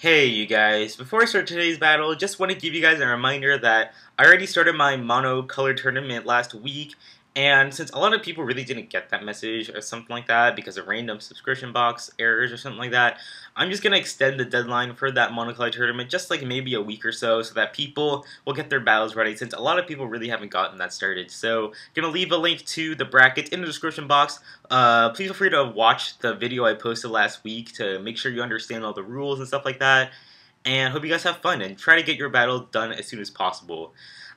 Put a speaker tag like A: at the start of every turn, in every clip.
A: Hey you guys, before I start today's battle, just want to give you guys a reminder that I already started my mono color tournament last week, and since a lot of people really didn't get that message or something like that because of random subscription box errors or something like that, I'm just going to extend the deadline for that mono color tournament just like maybe a week or so that people will get their battles ready since a lot of people really haven't gotten that started. So, going to leave a link to the bracket in the description box. Please feel free to watch the video I posted last week to make sure you understand all the rules and stuff like that. And hope you guys have fun and try to get your battle done as soon as possible.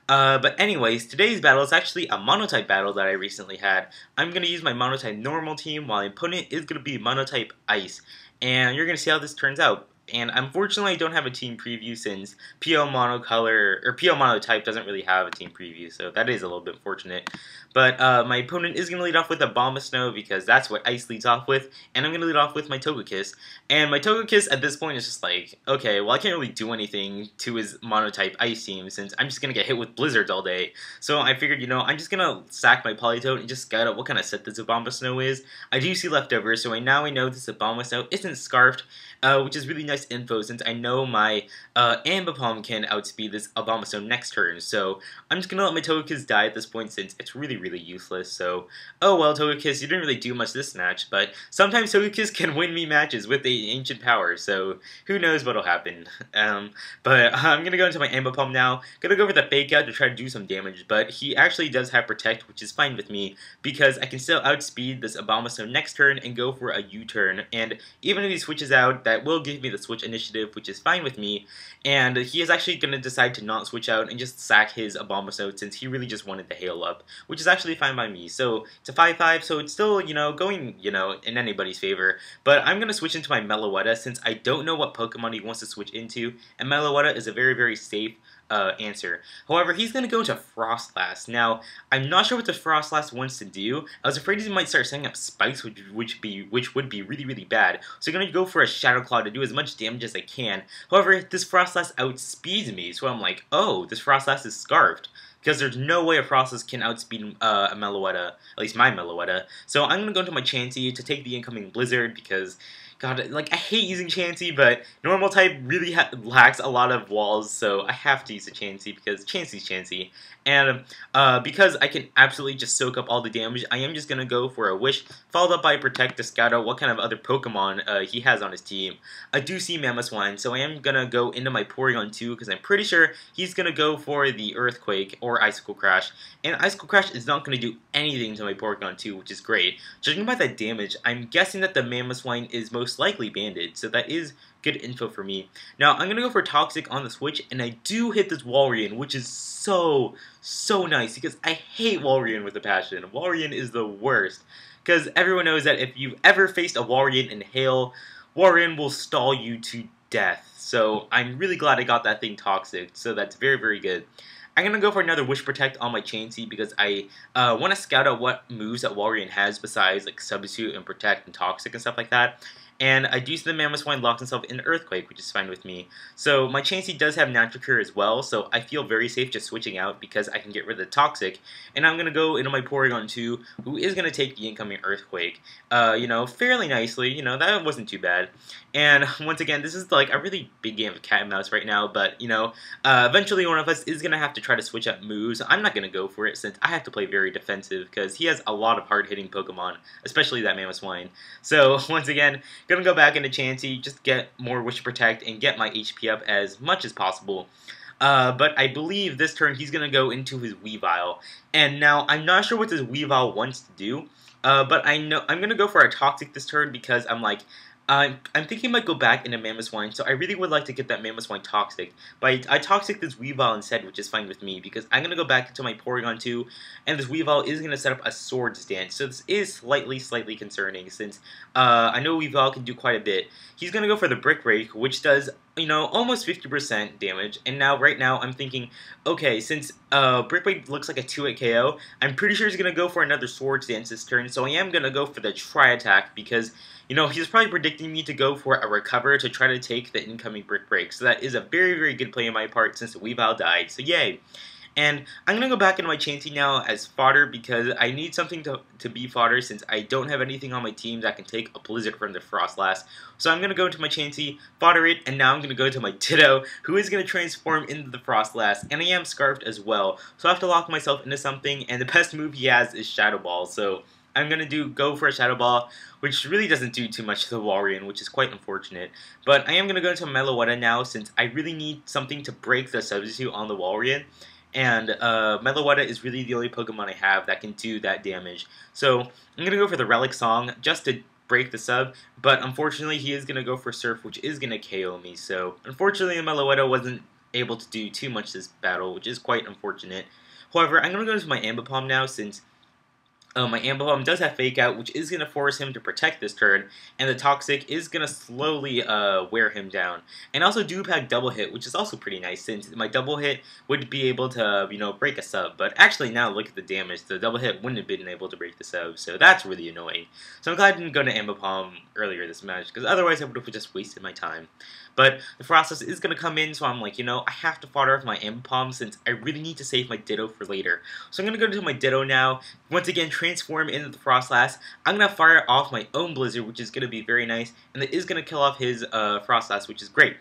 A: But anyways, today's battle is actually a monotype battle that I recently had. I'm going to use my monotype normal team while my opponent is going to be monotype ice. And you're going to see how this turns out. And unfortunately, I don't have a team preview since PO monocolor or PO monotype doesn't really have a team preview, so that is a little bit unfortunate. But my opponent is going to lead off with a Bomb of Snow because that's what Ice leads off with, and I'm going to lead off with my Togekiss. And my Togekiss at this point is just like, okay, well I can't really do anything to his monotype Ice team since I'm just going to get hit with Blizzards all day. So I figured, I'm just going to sack my Politoed and just scout out what kind of set this Bomb of Snow is. I do see leftovers, so now I know this Bomb of Snow isn't Scarfed, which is really nice info since I know my Ambipom can outspeed this Abomasnow next turn. So I'm just gonna let my Togekiss die at this point since it's really useless. So oh well, Togekiss, you didn't really do much this match, but sometimes Togekiss can win me matches with the ancient power. So who knows what'll happen. But I'm gonna go into my Ambipom now. Gonna go for the Fake Out to try to do some damage, but he actually does have Protect, which is fine with me because I can still outspeed this Abomasnow next turn and go for a U-turn. And even if he switches out, that will give me the switch initiative, which is fine with me, and he is actually going to decide to not switch out and just sack his Abomasnow since he really just wanted the Hail Up, which is actually fine by me. So it's a 5-5, so it's still, going, in anybody's favor, but I'm going to switch into my Meloetta since I don't know what Pokemon he wants to switch into, and Meloetta is a very safe answer. However, he's going to go into Frostlass. Now, I'm not sure what the Frostlass wants to do. I was afraid he might start setting up spikes, which would be really bad. So I'm going to go for a Shadow Claw to do as much damage as I can. However, this Frostlass outspeeds me, so I'm like, oh, this Frostlass is Scarfed. Because there's no way a Frostlass can outspeed a Meloetta, at least my Meloetta. So I'm going to go into my Chansey to take the incoming Blizzard because, God, I hate using Chansey, but normal type really lacks a lot of walls, so I have to use a Chansey because Chansey's Chansey. And because I can absolutely just soak up all the damage, I am just going to go for a Wish, followed up by Protect to scout out what kind of other Pokemon he has on his team. I do see Mamoswine, so I am going to go into my Porygon 2 because I'm pretty sure he's going to go for the Earthquake or Icicle Crash. And Icicle Crash is not going to do anything to my Porygon 2, which is great. Judging by that damage, I'm guessing that the Mamoswine is most likely banded, so that is good info for me. Now, I'm going to go for Toxic on the switch, and I do hit this Walrein, which is so nice, because I hate Walrein with a passion. Walrein is the worst, because everyone knows that if you've ever faced a Walrein in Hail, Walrein will stall you to death. So I'm really glad I got that thing Toxic, so that's very good. I'm going to go for another Wish Protect on my Chansey because I want to scout out what moves that Walrein has besides like Substitute and Protect and Toxic and stuff like that. And I do see the Mamoswine locked himself in Earthquake, which is fine with me. So my Chansey does have Natural Cure as well, so I feel very safe just switching out because I can get rid of the Toxic. And I'm going to go into my Porygon 2, who is going to take the incoming Earthquake, fairly nicely. That wasn't too bad. And once again, this is like a really big game of cat and mouse right now, but, eventually one of us is going to have to try to switch up moves. I'm not going to go for it since I have to play very defensive because he has a lot of hard-hitting Pokemon, especially that Mamoswine. So, once again, gonna go back into Chansey, just get more Wish Protect and get my HP up as much as possible. But I believe this turn he's gonna go into his Weavile. And now I'm not sure what this Weavile wants to do, but I know I'm gonna go for a Toxic this turn because I'm thinking I might go back into Mamoswine, so I really would like to get that Mamoswine Toxic. But I Toxic this Weavile instead, which is fine with me, because I'm going to go back into my Porygon 2, and this Weavile is going to set up a Swords Dance. So this is slightly concerning, since I know Weavile can do quite a bit. He's going to go for the Brick Break, which does, almost 50% damage, and right now, I'm thinking, okay, since Brick Break looks like a 2-hit KO, I'm pretty sure he's going to go for another Swords Dance this turn, so I am going to go for the Tri-Attack, because he's probably predicting me to go for a Recover to try to take the incoming Brick Break. So that is a very good play on my part since the Weavile died. So yay! And I'm going to go back into my Chansey now as fodder because I need something to be fodder since I don't have anything on my team that can take a Blizzard from the Frostlass. So I'm going to go into my Chansey, fodder it, and now I'm going to go to my Ditto, who is going to transform into the Frostlass, and I am Scarfed as well. So I have to lock myself into something, and the best move he has is Shadow Ball. So I'm going to go for a Shadow Ball, which really doesn't do too much to the Walrein, which is quite unfortunate. But I am going to go into Meloetta now, since I really need something to break the substitute on the Walrein. And Meloetta is really the only Pokemon I have that can do that damage. So I'm going to go for the Relic Song, just to break the sub, but unfortunately he is going to go for Surf, which is going to KO me. So unfortunately Meloetta wasn't able to do too much this battle, which is quite unfortunate. However, I'm going to go into my Ambipom now, since my Ambipom does have Fake Out, which is going to force him to protect this turn, and the Toxic is going to slowly wear him down. And also Dupack Double Hit, which is also pretty nice, since my Double Hit would be able to, break a sub. But actually now look at the damage, the Double Hit wouldn't have been able to break the sub, so that's really annoying. So I'm glad I didn't go to Ambipom earlier this match, because otherwise I would have just wasted my time. But the Frostlass is going to come in, so I'm like, I have to fodder off my Ambipom since I really need to save my Ditto for later. So I'm going to go to my Ditto now, once again transform into the Frostlass. I'm going to fire off my own Blizzard, which is going to be very nice, and it is going to kill off his Frostlass, which is great.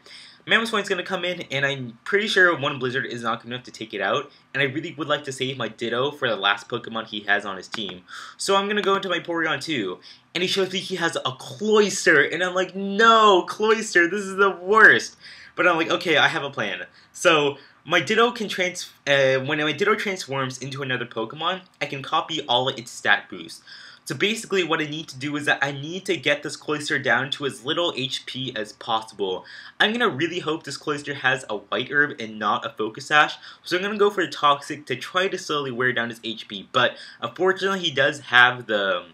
A: Mamoswine's going to come in, and I'm pretty sure one Blizzard is not good enough to take it out, and I really would like to save my Ditto for the last Pokemon he has on his team. So I'm going to go into my Porygon 2, and he shows me he has a Cloyster, and I'm like, no, Cloyster, this is the worst. But I'm like, okay, I have a plan. So my Ditto can when my Ditto transforms into another Pokemon, I can copy all of its stat boosts. So basically what I need to do is that I need to get this Cloyster down to as little HP as possible. I'm going to really hope this Cloyster has a White Herb and not a Focus Sash, so I'm going to go for the Toxic to try to slowly wear down his HP, but unfortunately he does have the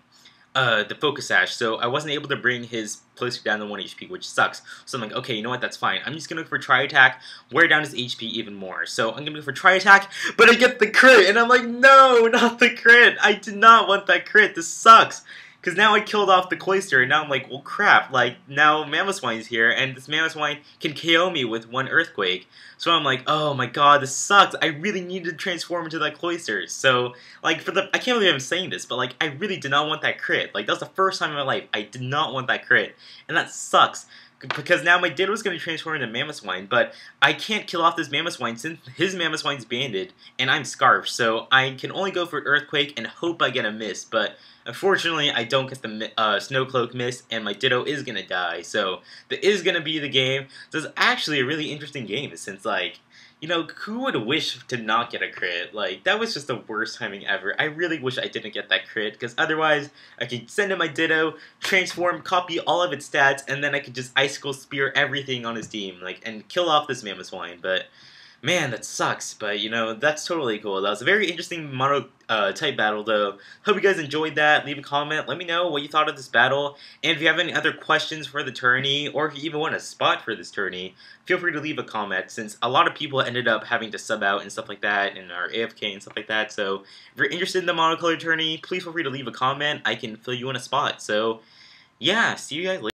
A: Focus Sash, so I wasn't able to bring his Cloyster down to 1 HP, which sucks. So I'm like, okay, you know what, that's fine. I'm just going to go for Tri Attack, wear down his HP even more. So I'm going to go for Tri Attack, but I get the crit, and I'm like, no, not the crit. I did not want that crit. This sucks. Because now I killed off the Cloyster, and now I'm like, well, crap. Like, now Mamoswine's here, and this Mamoswine can KO me with 1 Earthquake. So I'm like, oh my god, this sucks. I really need to transform into that Cloyster. So, like, I can't believe I'm saying this, but, like, I really did not want that crit. Like, that was the first time in my life I did not want that crit. And that sucks. Because now my Ditto is going to transform into Mamoswine, but I can't kill off this Mamoswine since his Mamoswine's banded, and I'm Scarfed, so I can only go for Earthquake and hope I get a miss, but unfortunately I don't get the Snow Cloak miss, and my Ditto is going to die, so that is going to be the game. So it's actually a really interesting game, since, like, who would wish to not get a crit? Like, that was just the worst timing ever. I really wish I didn't get that crit, because otherwise, I could send in my Ditto, transform, copy all of its stats, and then I could just Icicle Spear everything on his team, like, and kill off this Mamoswine, but man, that sucks, but, that's totally cool. That was a very interesting mono-type battle, though. Hope you guys enjoyed that. Leave a comment. Let me know what you thought of this battle. And if you have any other questions for the tourney, or if you even want a spot for this tourney, feel free to leave a comment, since a lot of people ended up having to sub out and stuff like that, and are AFK and stuff like that. So if you're interested in the monocolor tourney, please feel free to leave a comment. I can fill you in a spot. So, yeah, see you guys later.